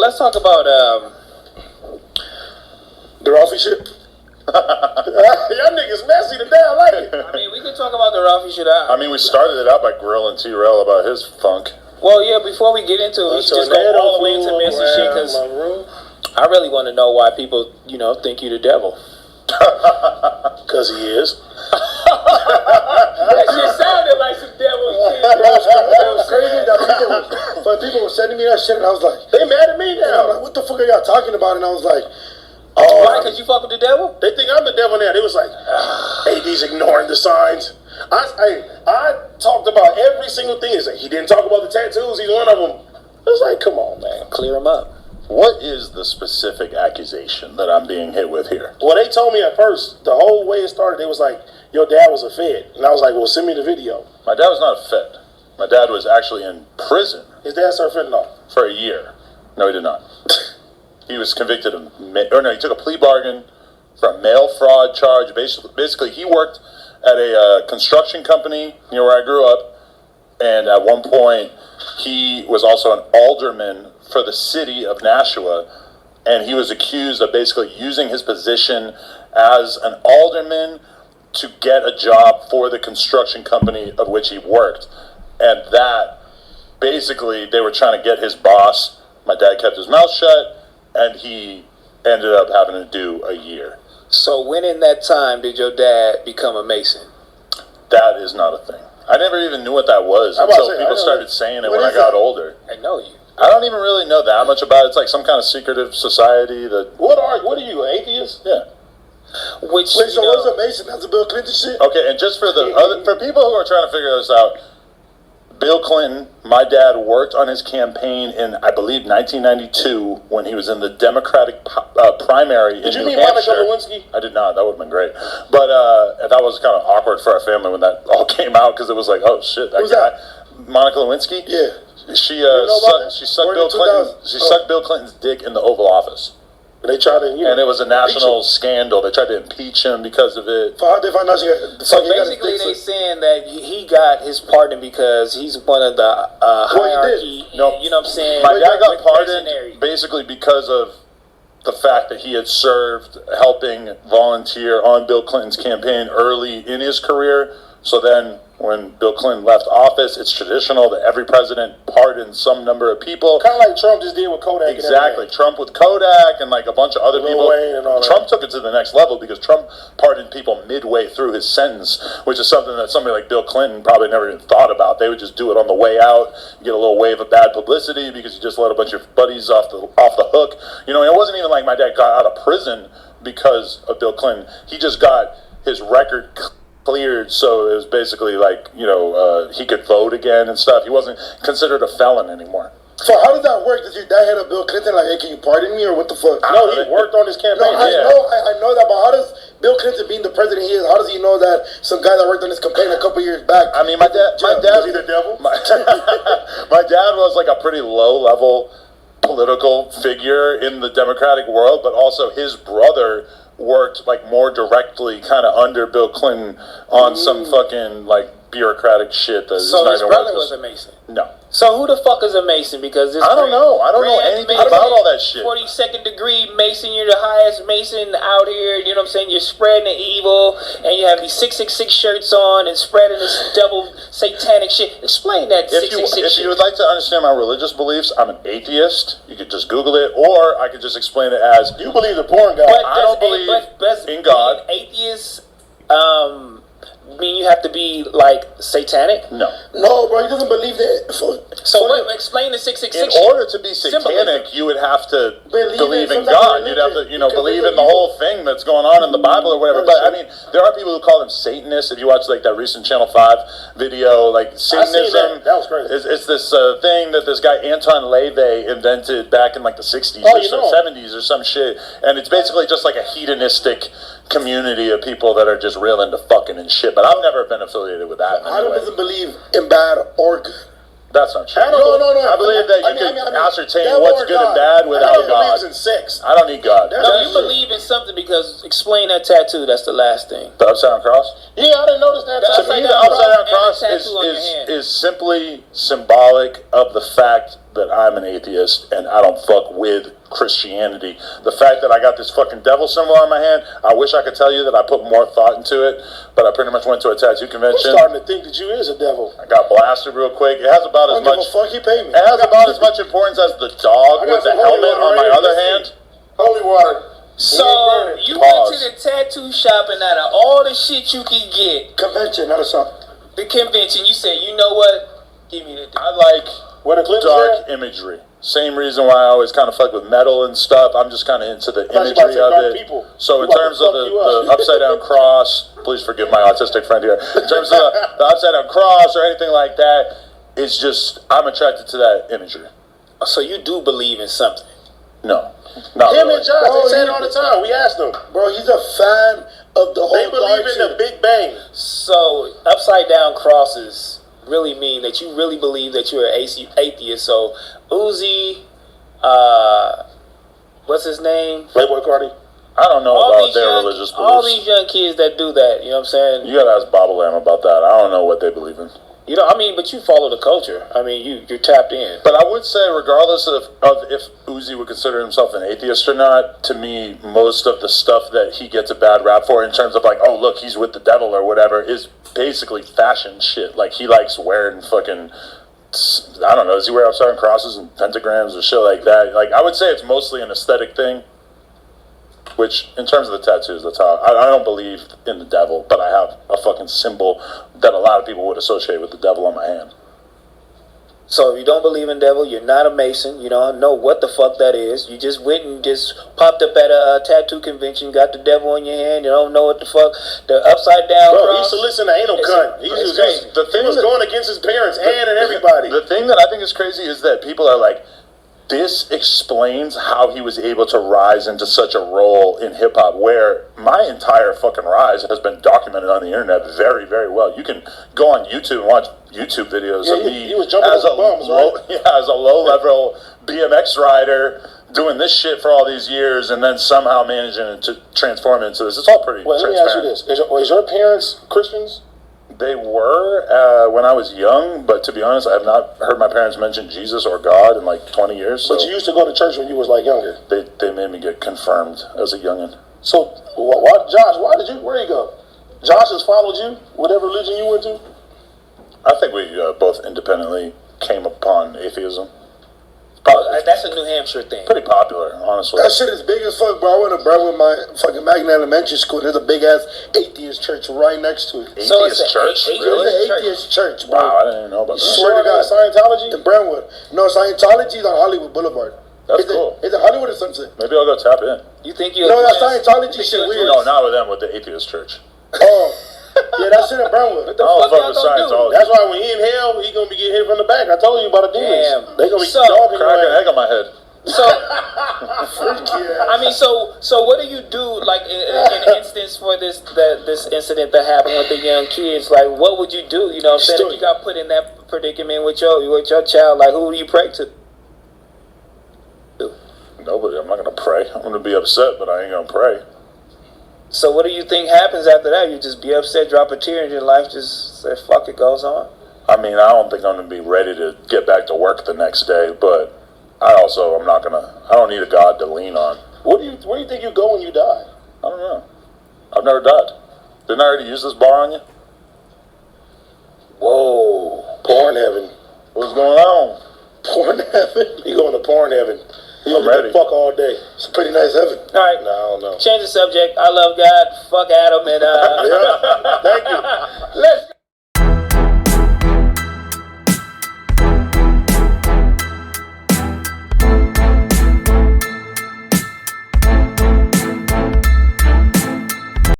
let's talk about the Ralphie shit. Y'all niggas messy today. I like it. I mean, we can talk about the Ralphie shit out. I mean, we started it out by grilling T-Rell about his funk. Well, yeah, before we get into it, we should just go all the way into messy shit, because I really want to know why people, think you the devil. Because he is. That shit sounded like some devil shit. It was crazy that people were sending me that shit, and I was like, they mad at me now. I'm like, what the fuck are y'all talking about? And I was like, why? Because you fuck with the devil? They think I'm the devil now. They was like, AD's ignoring the signs. I talked about every single thing. It's like, he didn't talk about the tattoos. He's one of them. I was like, come on, man. Clear him up. What is the specific accusation that I'm being hit with here? Well, they told me at first, the whole way it started, they was like, your dad was a Fed. And I was like, well, send me the video. My dad was not a Fed. My dad was actually in prison. His dad served fentanyl. For a year. No, he did not. He was convicted of, he took a plea bargain for a mail fraud charge. Basically, he worked at a construction company near where I grew up. And at one point, he was also an alderman for the city of Nashua. And he was accused of basically using his position as an alderman to get a job for the construction company of which he worked. And that, basically, they were trying to get his boss. My dad kept his mouth shut, and he ended up having to do a year. So when in that time did your dad become a Mason? That is not a thing. I never even knew what that was until people started saying it when I got older. I know you. I don't even really know that much about it. It's like some kind of secretive society that... What are you, an atheist? Yeah. Wait, so what's a Mason? That's a Bill Clinton shit? Okay, and just for for people who are trying to figure this out, Bill Clinton, my dad worked on his campaign in, I believe, 1992 when he was in the Democratic primary in New Hampshire. Did you meet Monica Lewinsky? I did not. That would have been great. But that was kind of awkward for our family when that all came out, because it was like, oh shit, that guy, Monica Lewinsky? Yeah. She sucked Bill Clinton's dick in the Oval Office. They tried to, and it was a national scandal. They tried to impeach him because of it. So basically, they saying that he got his pardon because he's one of the hierarchy. No, you know what I'm saying? My dad got pardoned basically because of the fact that he had served helping volunteer on Bill Clinton's campaign early in his career. So then, when Bill Clinton left office, it's traditional that every president pardons some number of people. Kind of like Trump just did with Kodak. Exactly. Trump with Kodak and like a bunch of other people. Trump took it to the next level because Trump pardoned people midway through his sentence, which is something that somebody like Bill Clinton probably never even thought about. They would just do it on the way out, get a little wave of bad publicity because you just let a bunch of buddies off the hook. You know, it wasn't even like my dad got out of prison because of Bill Clinton. He just got his record cleared, so it was basically like, he could vote again and stuff. He wasn't considered a felon anymore. So how did that work? Did your dad hit up Bill Clinton like, hey, can you pardon me, or what the fuck? No, he worked on his campaign. No, I know that, but how does Bill Clinton, being the president he is, how does he know that some guy that worked on his campaign a couple years back? I mean, my dad was he the devil? My dad was like a pretty low-level political figure in the Democratic world, but also his brother worked like more directly kind of under Bill Clinton on some fucking like bureaucratic shit. So his brother was a Mason? No. So who the fuck is a Mason? Because I don't know. I don't know anything about all that shit. 42nd degree Mason, you're the highest Mason out here. You know what I'm saying? You're spreading the evil, and you have these 666 shirts on and spreading this double satanic shit. Explain that 666 shit. If you would like to understand my religious beliefs, I'm an atheist. You could just Google it, or I could just explain it as, you believe the porn God. I don't believe in God. Atheists, mean you have to be like satanic? No, bro, he doesn't believe that. So explain the 666. In order to be satanic, you would have to believe in God. You'd have to, believe in the whole thing that's going on in the Bible or whatever. But I mean, there are people who call them Satanists. If you watch like that recent Channel 5 video, like Satanism, that was crazy. It's this thing that this guy Anton LaVey invented back in like the 60s or 70s or some shit, and it's basically just like a hedonistic community of people that are just real into fucking and shit. But I've never been affiliated with that. Adam doesn't believe in bad or good. That's not true. No. I believe that you can ascertain what's good and bad without God. Believes in sex. I don't need God. No, you believe in something because explain that tattoo. That's the last thing. The upside down cross? Yeah, I didn't notice that. To me, the upside down cross is simply symbolic of the fact that I'm an atheist and I don't fuck with Christianity. The fact that I got this fucking devil symbol on my hand, I wish I could tell you that I put more thought into it, but I pretty much went to a tattoo convention. I'm starting to think that you is a devil. I got blasted real quick. It has about as much. Fuck, you pay me. It has about as much importance as the dog with the helmet on my other hand. Holy water. So you went to the tattoo shop, and out of all the shit you could get, convention, not a song. The convention, you said, you know what? Give me the. I like dark imagery. Same reason why I always kind of fuck with metal and stuff. I'm just kind of into the imagery of it. So in terms of the upside down cross, please forgive my autistic friend here. In terms of the upside down cross or anything like that, it's just I'm attracted to that imagery. So you do believe in something? No. Not him really. and Josh, they say it all the time. We asked them. Bro, he's a fan of the whole. They believe in the Big Bang. So upside down crosses really mean that you really believe that you're an atheist. So Uzi, what's his name? Playboy Cardi. I don't know about their religious beliefs. All these young kids that do that, you know what I'm saying? You gotta ask Bobble Lamb about that. I don't know what they believe in. You know, I mean, but you follow the culture. I mean, you're tapped in. But I would say, regardless of if Uzi would consider himself an atheist or not, to me, most of the stuff that he gets a bad rap for in terms of like, oh, look, he's with the devil or whatever, is basically fashion shit. Like, he likes wearing fucking, I don't know, does he wear upside down crosses and pentagrams or shit like that? Like, I would say it's mostly an aesthetic thing. Which, in terms of the tattoos, that's how I don't believe in the devil, but I have a fucking symbol that a lot of people would associate with the devil on my hand. So if you don't believe in devil, you're not a Mason. You don't know what the fuck that is. You just went and just popped up at a tattoo convention, got the devil in your hand. You don't know what the fuck. The upside down. Bro, he used to listen to Anal Cunt. He was going against his parents and everybody. The thing that I think is crazy is that people are like, this explains how he was able to rise into such a role in hip-hop, where my entire fucking rise has been documented on the internet very, very well. You can go on YouTube and watch YouTube videos of me he was jumping as a bums, right? as a low-level BMX rider doing this shit for all these years and then somehow managing to transform into this. It's all pretty transparent. Let me ask you this. Is your parents Christians? They were when I was young, but to be honest, I have not heard my parents mention Jesus or God in like 20 years. So but you used to go to church when you was like younger. They made me get confirmed as a youngin. So, Josh, where you go? Josh has followed you, whatever religion you went to? I think we both independently came upon atheism. That's a New Hampshire thing. Pretty popular, honestly. That shit is big as fuck, bro. I went to Brentwood, my fucking Magna Elementary School. There's a big ass atheist church right next to it. Atheist church? Really? It's an atheist church, bro. Wow, I didn't even know about that. Swear to God. Scientology? In Brentwood. No, Scientology is on Hollywood Boulevard. That's cool. Is it Hollywood or something? Maybe I'll go tap in. You think you? No, that Scientology shit weird. No, not with them, with the atheist church. Oh. Yeah, that's in Brentwood. What the fuck y'all gonna do? That's why when he in hell, he gonna be getting hit from the back. I told you about the demons. They gonna be dogging cracking an egg on my head. So, I mean, so what do you do, like, in instance for this incident that happened with the young kids? Like, what would you do? You know what I'm saying? If you got put in that predicament with your child, like, who do you pray to? Nobody. I'm not gonna pray. I'm gonna be upset, but I ain't gonna pray. So what do you think happens after that? You just be upset, drop a tear, and your life just say, fuck, it goes on? I mean, I don't think I'm gonna be ready to get back to work the next day, but I don't need a God to lean on. Where do you think you go when you die? I don't know. I've never died. Didn't I already use this bar on you? Whoa. Porn heaven. What's going on? Porn heaven? You going to porn heaven. I'm ready. Fuck all day. It's a pretty nice heaven. All right. No, I don't know. Change the subject. I love God. Fuck Adam. And yeah. Thank you. Let's go.